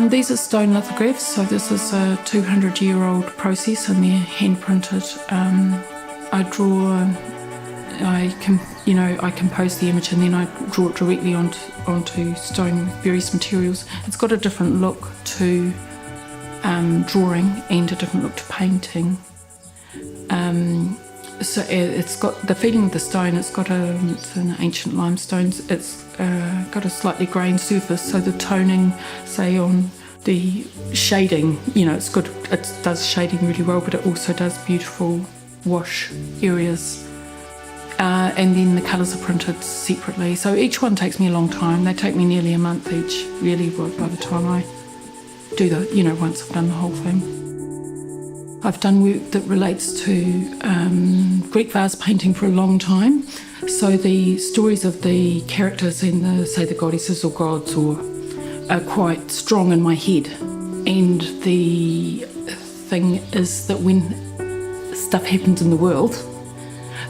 These are stone lithographs, so this is a 200-year-old process, and they're hand printed. I draw, I compose the image, and then I draw it directly onto stone, various materials. It's got a different look to drawing and a different look to painting. So it's got the feeling of the stone. It's an ancient limestone. It's got a slightly grained surface, so the toning, say on the shading, it's good. It does shading really well, but it also does beautiful wash areas. And then the colours are printed separately. So each one takes me a long time. They take me nearly a month each, really, by the time I do once I've done the whole thing. I've done work that relates to Greek vase painting for a long time. So the stories of the characters in the goddesses or gods are quite strong in my head. And the thing is that when stuff happens in the world,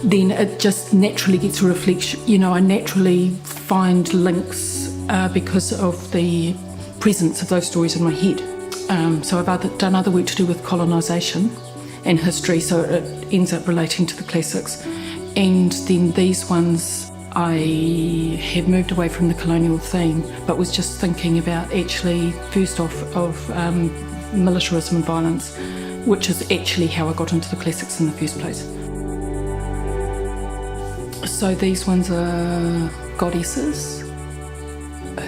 then it just naturally gets a reflection. I naturally find links because of the presence of those stories in my head. So I've done other work to do with colonisation and history, so it ends up relating to the classics. And then these ones, I have moved away from the colonial theme, but was just thinking about actually, first off, of militarism and violence, which is actually how I got into the classics in the first place. So these ones are goddesses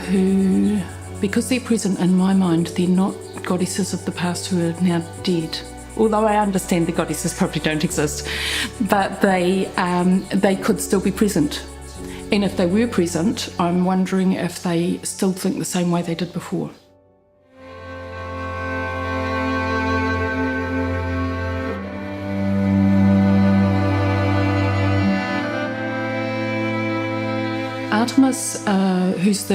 who, because they're present in my mind, they're not goddesses of the past who are now dead. Although I understand the goddesses probably don't exist, but they could still be present. And if they were present, I'm wondering if they still think the same way they did before. Artemis, who's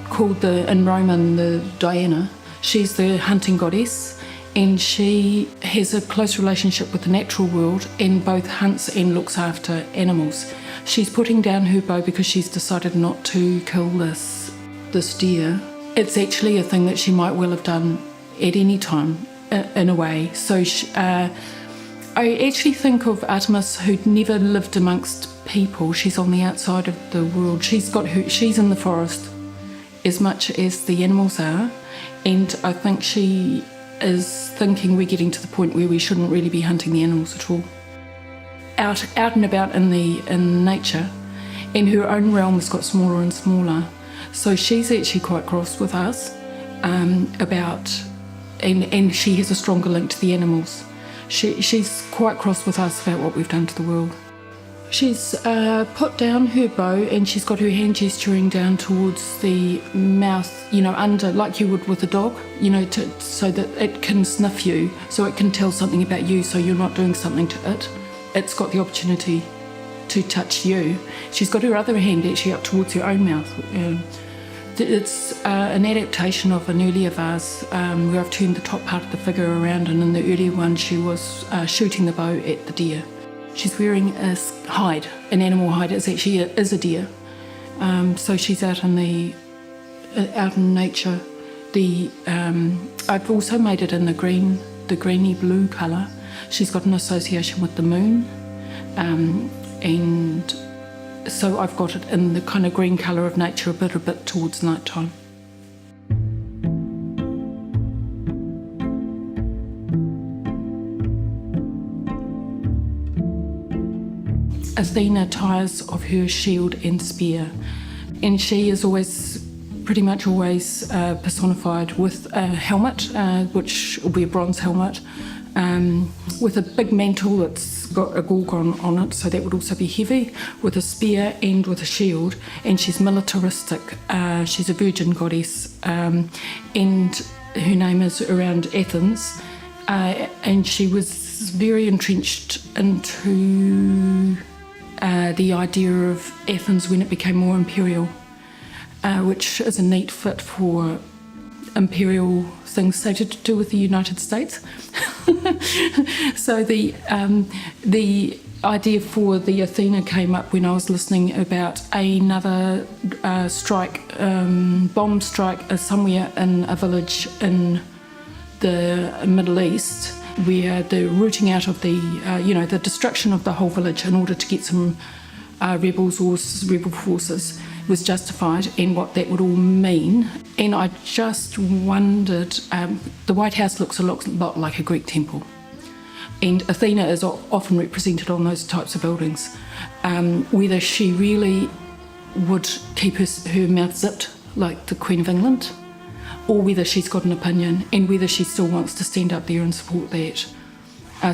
called in Roman the Diana, she's the hunting goddess, and she has a close relationship with the natural world and both hunts and looks after animals. She's putting down her bow because she's decided not to kill this deer. It's actually a thing that she might well have done at any time, in a way. So I actually think of Artemis, who'd never lived amongst people. She's on the outside of the world. She's in the forest as much as the animals are, and I think she is thinking we're getting to the point where we shouldn't really be hunting the animals at all. Out and about in nature, and her own realm has got smaller and smaller. So she's actually quite cross with us about, and she has a stronger link to the animals. She's quite cross with us about what we've done to the world. She's put down her bow and she's got her hand gesturing down towards the mouth, under, like you would with a dog, so that it can sniff you, so it can tell something about you, so you're not doing something to it. It's got the opportunity to touch you. She's got her other hand actually up towards her own mouth. It's an adaptation of an earlier vase where I've turned the top part of the figure around, and in the earlier one she was shooting the bow at the deer. She's wearing a hide, an animal hide. It's actually is a deer. So she's out in nature. I've also made it in the greeny blue colour. She's got an association with the moon, and so I've got it in the kind of green colour of nature, a bit towards night time. Athena tires of her shield and spear, and she is pretty much always personified with a helmet, which will be a bronze helmet, with a big mantle that's got a gorgon on it, so that would also be heavy, with a spear and with a shield, and she's militaristic. She's a virgin goddess, and her name is around Athens, and she was very entrenched into the idea of Athens when it became more imperial, which is a neat fit for imperial things, say, to do with the United States. So idea for the Athena came up when I was listening about another bomb strike somewhere in a village in the Middle East, where the rooting out of the destruction of the whole village in order to get some rebels or rebel forces was justified, and what that would all mean. And I just wondered, the White House looks a lot like a Greek temple, and Athena is often represented on those types of buildings. Whether she really would keep her mouth zipped like the Queen of England, or whether she's got an opinion, and whether she still wants to stand up there and support that.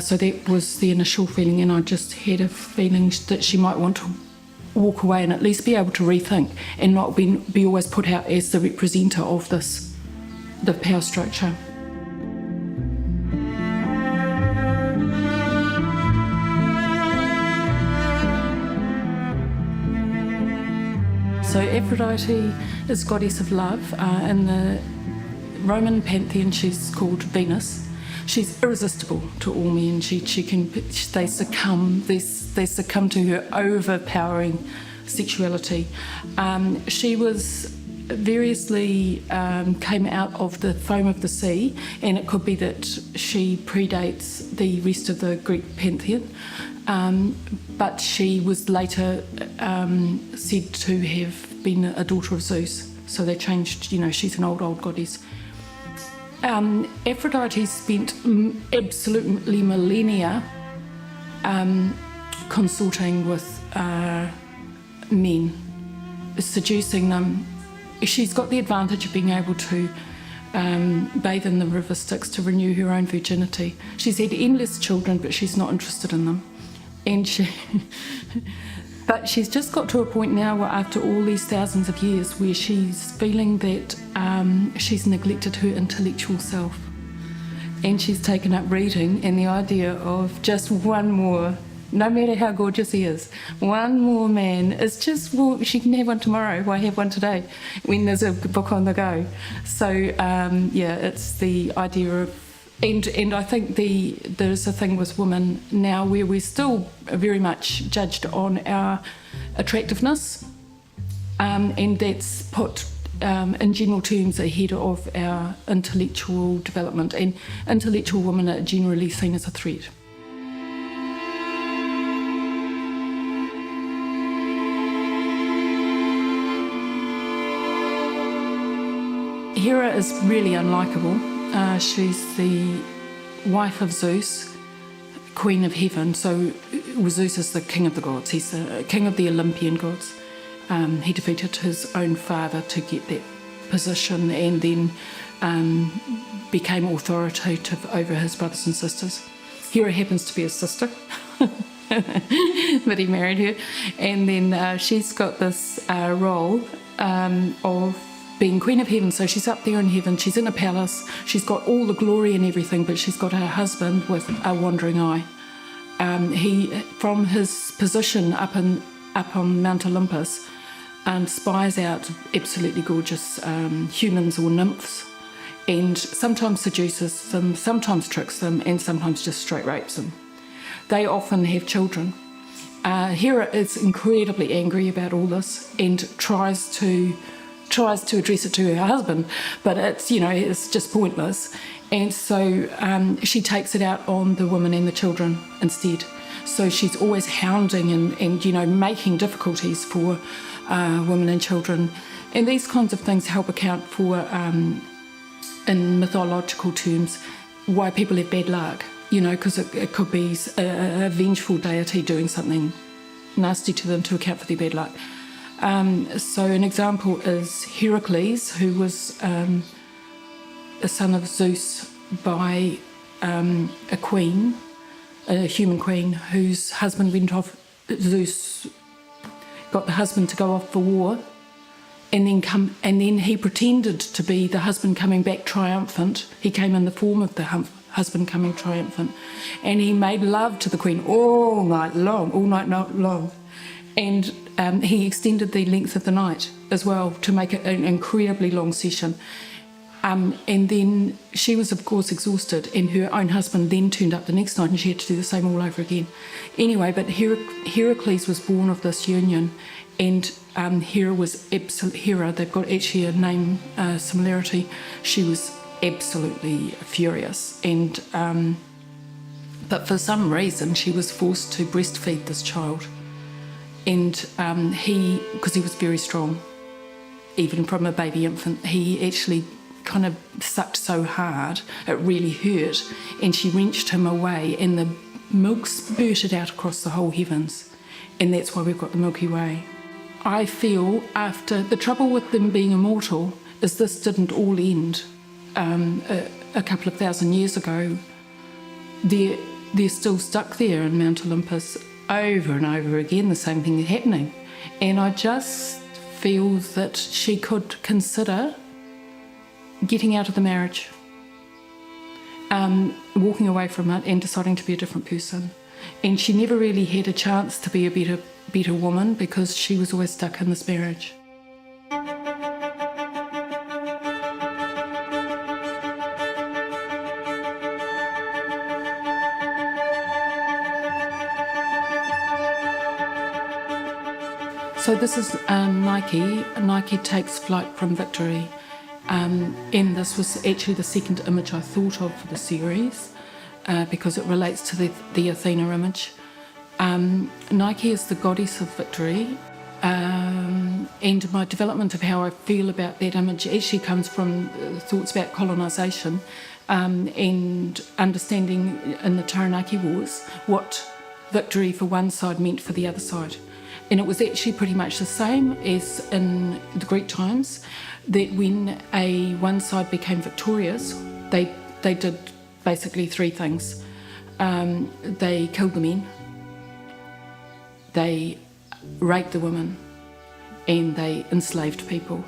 So that was the initial feeling, and I just had a feeling that she might want to walk away and at least be able to rethink and not be always put out as the representer of the power structure. So Aphrodite is goddess of love. In the Roman pantheon, she's called Venus. She's irresistible to all men. They succumb to her overpowering sexuality. She was variously came out of the foam of the sea, and it could be that she predates the rest of the Greek pantheon. But she was later said to have been a daughter of Zeus. So they changed, she's an old goddess. Aphrodite spent absolutely millennia consorting with men, seducing them. She's got the advantage of being able to bathe in the river Styx to renew her own virginity. She's had endless children, but she's not interested in them. But she's just got to a point now, after all these thousands of years, where she's feeling that she's neglected her intellectual self. And she's taken up reading, and the idea of just one more, no matter how gorgeous he is, one more man is just, well, she can have one tomorrow, why have one today, when there's a book on the go. So, it's the idea of, and I think there's a thing with women now where we're still very much judged on our attractiveness, and that's put in general terms ahead of our intellectual development, and intellectual women are generally seen as a threat. Hera is really unlikable. She's the wife of Zeus, queen of heaven. So Zeus is the king of the gods. He's the king of the Olympian gods. He defeated his own father to get that position, and then became authoritative over his brothers and sisters. Hera happens to be his sister, but he married her. And then she's got this role of being Queen of Heaven. So she's up there in heaven, she's in a palace, she's got all the glory and everything, but she's got her husband with a wandering eye. He, from his position up on Mount Olympus, spies out absolutely gorgeous humans or nymphs, and sometimes seduces them, sometimes tricks them, and sometimes just straight rapes them. They often have children. Hera is incredibly angry about all this and tries to address it to her husband, but it's just pointless. And so she takes it out on the women and the children instead. So she's always hounding and making difficulties for women and children. And these kinds of things help account for, in mythological terms, why people have bad luck, because it could be a vengeful deity doing something nasty to them to account for their bad luck. So an example is Heracles, who was a son of Zeus by a queen, a human queen, whose husband went off. Zeus got the husband to go off for war, and then he pretended to be the husband coming back triumphant. He came in the form of the husband coming triumphant, and he made love to the queen all night long. And he extended the length of the night as well to make it an incredibly long session. And then she was, of course, exhausted, and her own husband then turned up the next night and she had to do the same all over again. Anyway, but Heracles was born of this union, and Hera was Hera, they've got actually a name similarity. She was absolutely furious, and but for some reason she was forced to breastfeed this child, and because he was very strong, even from a baby infant, he actually kind of sucked so hard it really hurt, and she wrenched him away, and the milk spurted out across the whole heavens, and that's why we've got the Milky Way. I feel after the trouble with them being immortal is this didn't all end a couple of thousand years ago. They're still stuck there in Mount Olympus over and over again, the same thing happening, and I just feel that she could consider getting out of the marriage, walking away from it and deciding to be a different person. And she never really had a chance to be a better woman because she was always stuck in this marriage. So this is Nike. Nike takes flight from victory. And this was actually the second image I thought of for the series because it relates to the Athena image. Nike is the goddess of victory, and my development of how I feel about that image actually comes from thoughts about colonisation and understanding in the Taranaki Wars what victory for one side meant for the other side. And it was actually pretty much the same as in the Greek times, that when one side became victorious, they did basically three things. They killed the men, they raped the women, and they enslaved people.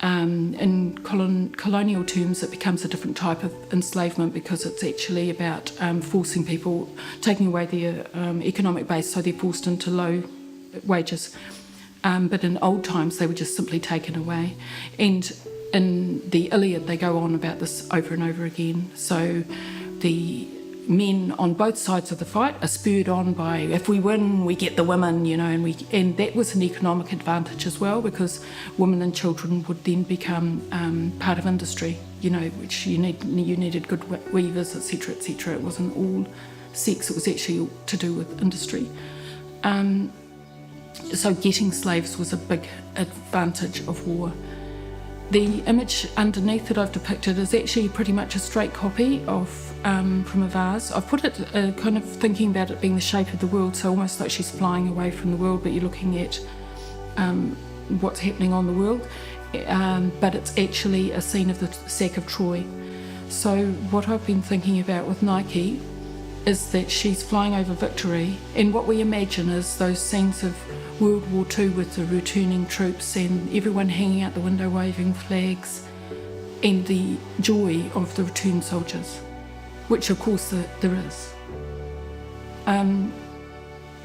In colonial terms, it becomes a different type of enslavement because it's actually about forcing people, taking away their economic base, so they're forced into low wages. But in old times, they were just simply taken away. And in the Iliad, they go on about this over and over again. So the men on both sides of the fight are spurred on by, if we win, we get the women, and that was an economic advantage as well, because women and children would then become part of industry, which you needed good weavers, etc., etc. It wasn't all sex, it was actually to do with industry. So getting slaves was a big advantage of war. The image underneath that I've depicted is actually pretty much a straight copy of from a vase. I've put it kind of thinking about it being the shape of the world, so almost like she's flying away from the world, but you're looking at what's happening on the world. But it's actually a scene of the sack of Troy. So what I've been thinking about with Nike is that she's flying over victory, and what we imagine is those scenes of World War II with the returning troops and everyone hanging out the window waving flags, and the joy of the returned soldiers, which of course there is.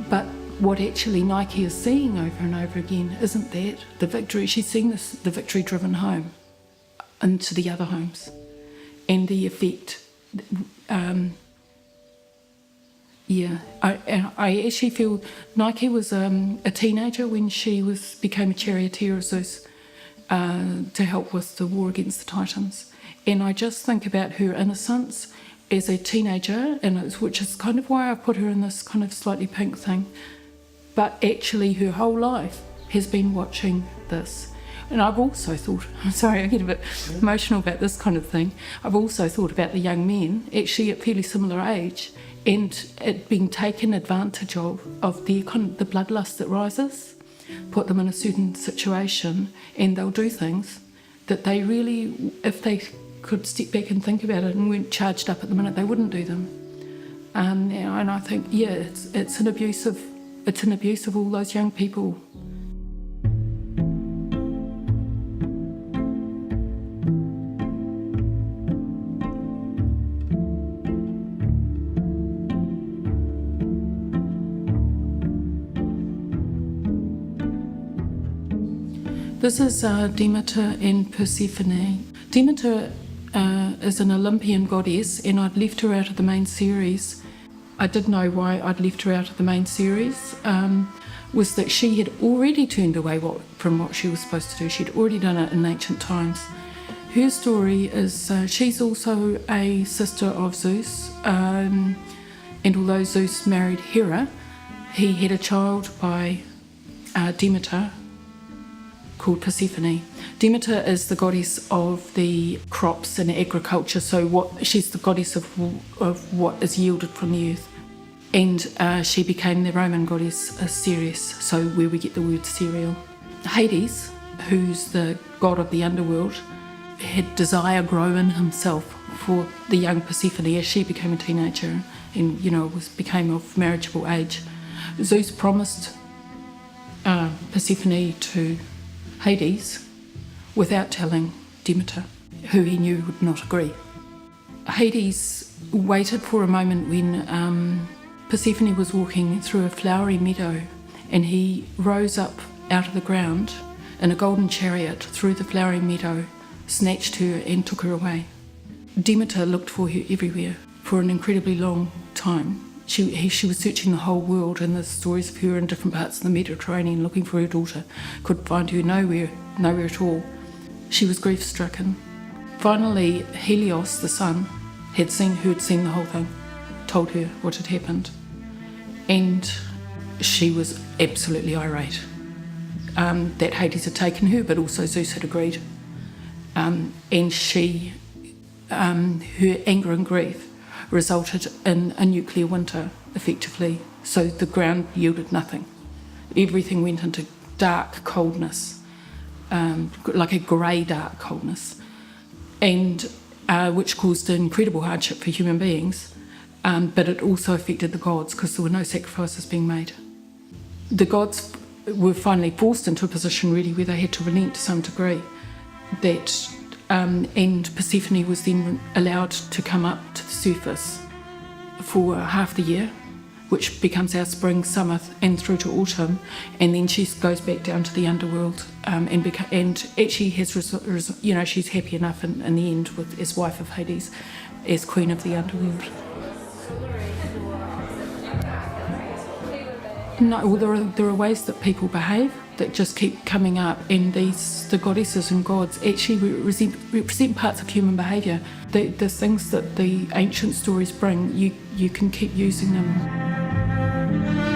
But what actually Nike is seeing over and over again isn't that the victory. She's seeing the victory driven home into the other homes, and the effect. I actually feel Nike was a teenager when she became a charioteer of Zeus to help with the war against the Titans. And I just think about her innocence as a teenager, which is kind of why I put her in this kind of slightly pink thing. But actually her whole life has been watching this. And I've also thought, I'm sorry, I get a bit emotional about this kind of thing. I've also thought about the young men, actually at fairly similar age, and it being taken advantage of the bloodlust that rises, put them in a certain situation, and they'll do things that they really, if they could step back and think about it and weren't charged up at the minute, they wouldn't do them. And I think, it's an abuse of all those young people. This is Demeter and Persephone. Demeter is an Olympian goddess, and I'd left her out of the main series. I did know why I'd left her out of the main series, was that she had already turned away from what she was supposed to do. She'd already done it in ancient times. Her story is, she's also a sister of Zeus, and although Zeus married Hera, he had a child by Demeter called Persephone. Demeter is the goddess of the crops and agriculture, so she's the goddess of what is yielded from the earth. And she became the Roman goddess Ceres, so where we get the word cereal. Hades, who's the god of the underworld, had desire grow in himself for the young Persephone as she became a teenager and, became of marriageable age. Zeus promised Persephone to Hades without telling Demeter, who he knew would not agree. Hades waited for a moment when Persephone was walking through a flowery meadow, and he rose up out of the ground in a golden chariot through the flowery meadow, snatched her and took her away. Demeter looked for her everywhere for an incredibly long time. She was searching the whole world, and the stories of her in different parts of the Mediterranean looking for her daughter. Could find her nowhere at all. She was grief-stricken. Finally, Helios, the sun, had seen the whole thing, told her what had happened, and she was absolutely irate that Hades had taken her, but also Zeus had agreed. And her anger and grief resulted in a nuclear winter, effectively. So the ground yielded nothing. Everything went into dark coldness, like a grey dark coldness, and which caused incredible hardship for human beings, but it also affected the gods because there were no sacrifices being made. The gods were finally forced into a position really where they had to relent to some degree. And Persephone was then allowed to come up to the surface for half the year, which becomes our spring, summer, and through to autumn, and then she goes back down to the underworld, and actually has, she's happy enough in the end as wife of Hades, as queen of the underworld. No, well, there are ways that people behave that just keep coming up, and the goddesses and gods actually represent parts of human behaviour. The things that the ancient stories bring, you can keep using them.